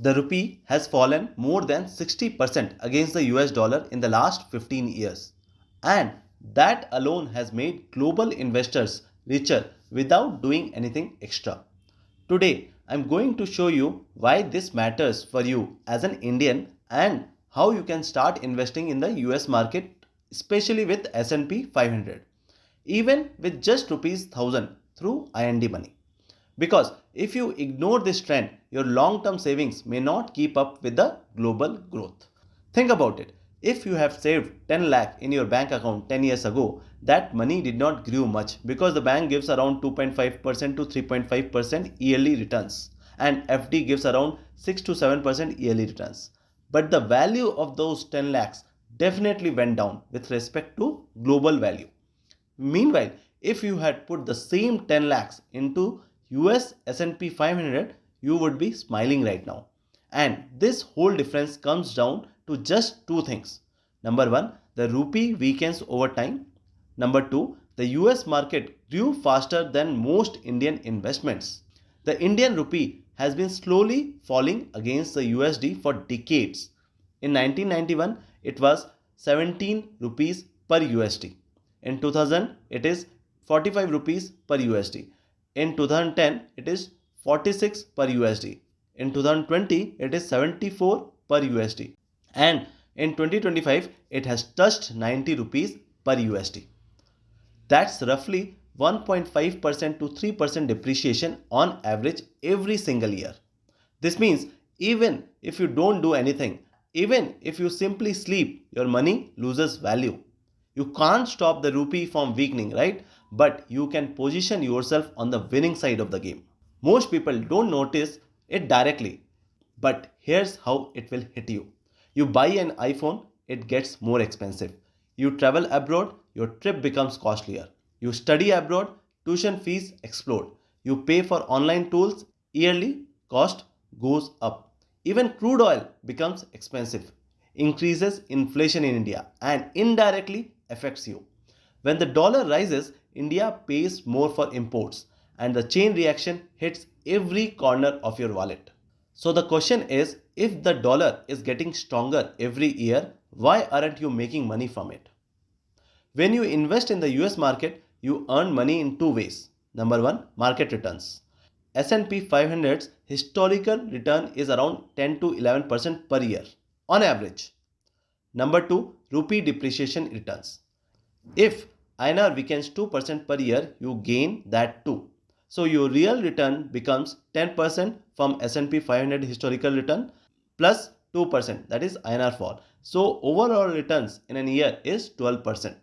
The rupee has fallen more than 60% against the US dollar in the last 15 years. And that alone has made global investors richer without doing anything extra. Today, I'm going to show you why this matters for you as an Indian and how you can start investing in the US market, especially with S&P 500, even with just rupees 1000 through IND money. Because if you ignore this trend, your long-term savings may not keep up with the global growth. Think about it. If you have saved 10 lakh in your bank account 10 years ago, that money did not grow much because the bank gives around 2.5% to 3.5% yearly returns and FD gives around 6 to 7% yearly returns. But the value of those 10 lakhs definitely went down with respect to global value. Meanwhile, if you had put the same 10 lakhs into US S&P 500, you would be smiling right now. And this whole difference comes down to just two things. Number one, the rupee weakens over time. Number two, the US market grew faster than most Indian investments. The Indian rupee has been slowly falling against the USD for decades. In 1991, it was 17 rupees per USD. In 2000, it is 45 rupees per USD. In 2010, it is 46 per USD. In 2020, it is 74 per USD. And in 2025, it has touched 90 rupees per USD. That's roughly 1.5% to 3% depreciation on average every single year. This means even if you don't do anything, even if you simply sleep, your money loses value. You can't stop the rupee from weakening, right? But you can position yourself on the winning side of the game. Most people don't notice it directly, but here's how it will hit you. You buy an iPhone, it gets more expensive. You travel abroad, your trip becomes costlier. You study abroad, tuition fees explode. You pay for online tools, yearly cost goes up. Even crude oil becomes expensive, increases inflation in India, and indirectly affects you. When the dollar rises, India pays more for imports, and the chain reaction hits every corner of your wallet. So the question is, if the dollar is getting stronger every year, why aren't you making money from it? When you invest in the US market, you earn money in two ways. Number one, market returns. S&P 500's historical return is around 10 to 11% per year on average. Number two, rupee depreciation returns. If INR weakens 2% per year, you gain that too. So your real return becomes 10% from S&P 500 historical return plus 2%, that is INR fall. So overall returns in a year is 12%.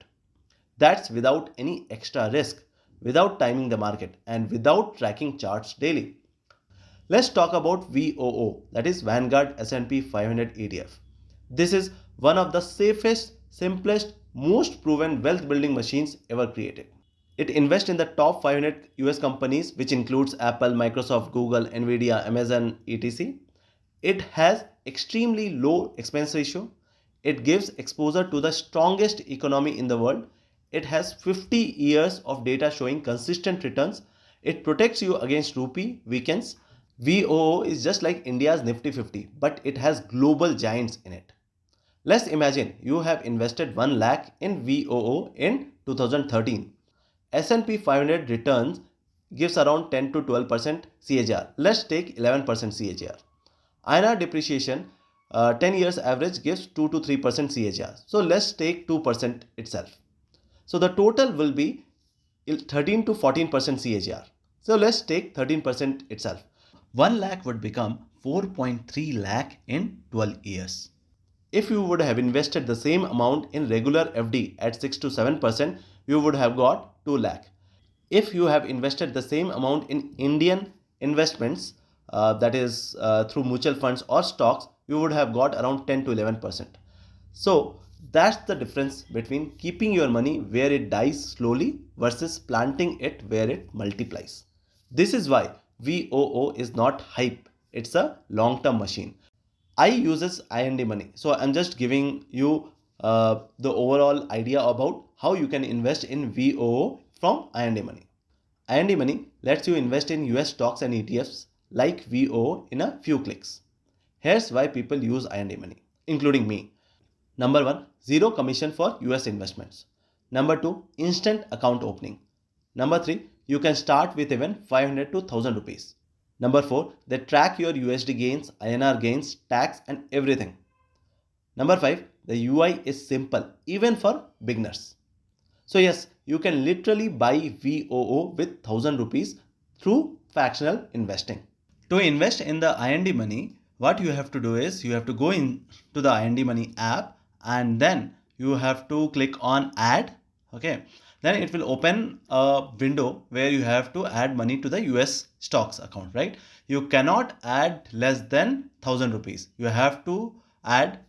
That's without any extra risk, without timing the market, and without tracking charts daily. Let's talk about VOO, that is Vanguard S&P 500 ETF. This is one of the safest, simplest, most proven wealth building machines ever created. It invests in the top 500 US companies, which includes Apple, Microsoft, Google, Nvidia, Amazon, etc. It has extremely low expense ratio. It gives exposure to the strongest economy in the world. It has 50 years of data showing consistent returns. It protects you against rupee weakens. VOO is just like India's Nifty 50, but it has global giants in it. Let's imagine you have invested 1 lakh in VOO in 2013. S&P 500 returns gives around 10 to 12% CAGR. Let's take 11% CAGR. INR depreciation 10 years average gives 2 to 3% CAGR. So let's take 2% itself. So the total will be 13 to 14% CAGR. So let's take 13% itself. 1 lakh would become 4.3 lakh in 12 years. If you would have invested the same amount in regular FD at 6 to 7%, you would have got 2 lakh. If you have invested the same amount in Indian investments, that is through mutual funds or stocks, you would have got around 10 to 11%. So that's the difference between keeping your money where it dies slowly versus planting it where it multiplies. This is why VOO is not hype, it's a long-term machine. I uses IND money. So I'm just giving you the overall idea about how you can invest in VOO from IND money. IND money lets you invest in US stocks and ETFs like VOO in a few clicks. Here's why people use IND money, including me. Number 1, zero commission for US investments. Number 2, instant account opening. Number 3, you can start with even 500 to 1000 rupees. Number 4, they track your USD gains, INR gains, tax and everything. Number 5, the UI is simple even for beginners. So yes, you can literally buy VOO with 1000 rupees through fractional investing. To invest in the IND money, what you have to do is you have to go into the IND money app and then you have to click on add. Okay, then it will open a window where you have to add money to the US stocks account, right? You cannot add less than 1000 rupees. You have to add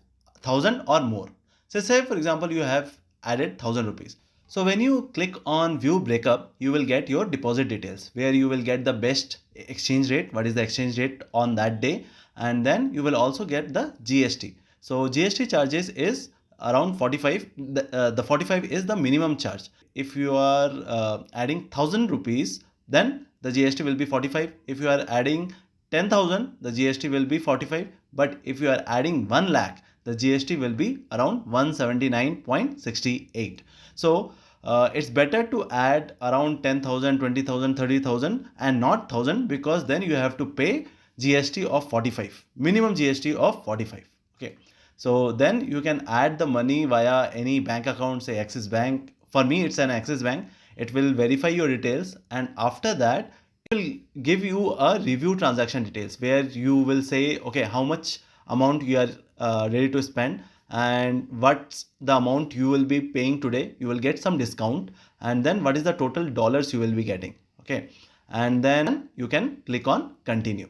1000 or more. So say for example you have added 1000 rupees. So when you click on view breakup, you will get your deposit details where you will get the best exchange rate, what is the exchange rate on that day, and then you will also get the GST. So GST charges is around 45. The 45 is the minimum charge. If you are adding 1000 rupees, then the GST will be 45. If you are adding 10,000, the GST will be 45. But if you are adding 1 lakh, the GST will be around 179.68. So it's better to add around 10,000, 20,000, 30,000 and not 1000, because then you have to pay GST of 45, minimum GST of 45. Okay. So then you can add the money via any bank account, say Axis Bank. For me, it's an Axis Bank. It will verify your details and after that, it will give you a review transaction details where you will say, okay, how much amount you are ready to spend and what's the amount you will be paying today. You will get some discount and then what is the total dollars you will be getting. Okay, and then you can click on continue.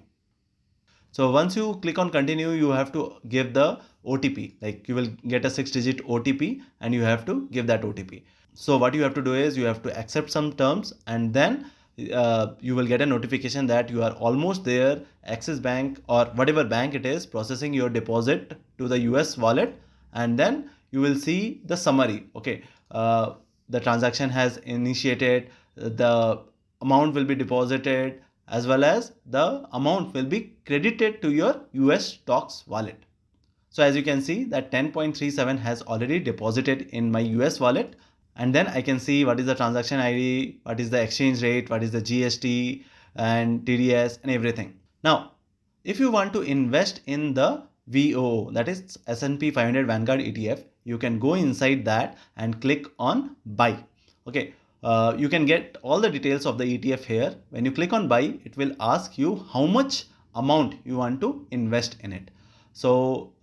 So once you click on continue, you have to give the OTP, like you will get a 6-digit OTP and you have to give that OTP. So what you have to do is you have to accept some terms and then you will get a notification that you are almost there. Axis Bank or whatever bank it is processing your deposit to the US wallet, and then you will see the summary. Okay, the transaction has initiated, the amount will be deposited, as well as the amount will be credited to your US stocks wallet. So as you can see that 10.37 has already deposited in my US wallet, and then I can see what is the transaction ID, what is the exchange rate, what is the GST and TDS and everything. Now, if you want to invest in the VOO, that is S&P 500 Vanguard ETF, you can go inside that and click on buy. Okay, you can get all the details of the ETF here. When you click on buy, it will ask you how much amount you want to invest in it. So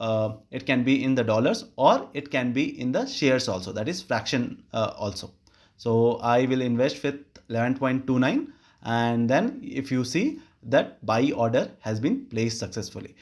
it can be in the dollars or it can be in the shares also, that is fraction also. So I will invest with 11.29 and then if you see that buy order has been placed successfully,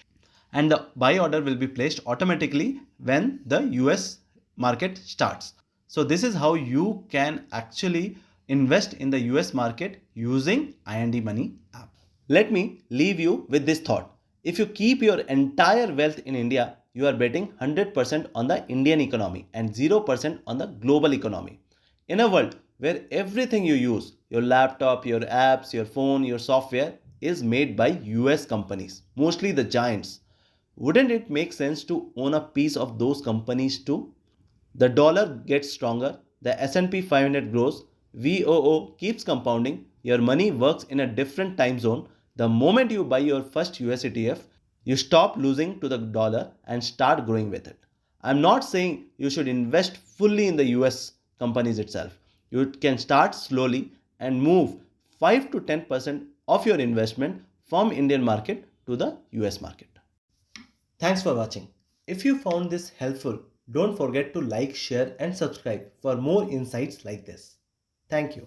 and the buy order will be placed automatically when the US market starts. So this is how you can actually invest in the US market using IND Money app. Let me leave you with this thought. If you keep your entire wealth in India, you are betting 100% on the Indian economy and 0% on the global economy. In a world where everything you use, your laptop, your apps, your phone, your software, is made by US companies, mostly the giants, wouldn't it make sense to own a piece of those companies too? The dollar gets stronger, the S&P 500 grows, VOO keeps compounding, your money works in a different time zone. The moment you buy your first US ETF, you stop losing to the dollar and start growing with it. I'm not saying you should invest fully in the US companies itself. You can start slowly and move 5 to 10% of your investment from Indian market to the US market. Thanks for watching. If you found this helpful, don't forget to like, share and subscribe for more insights like this. Thank you.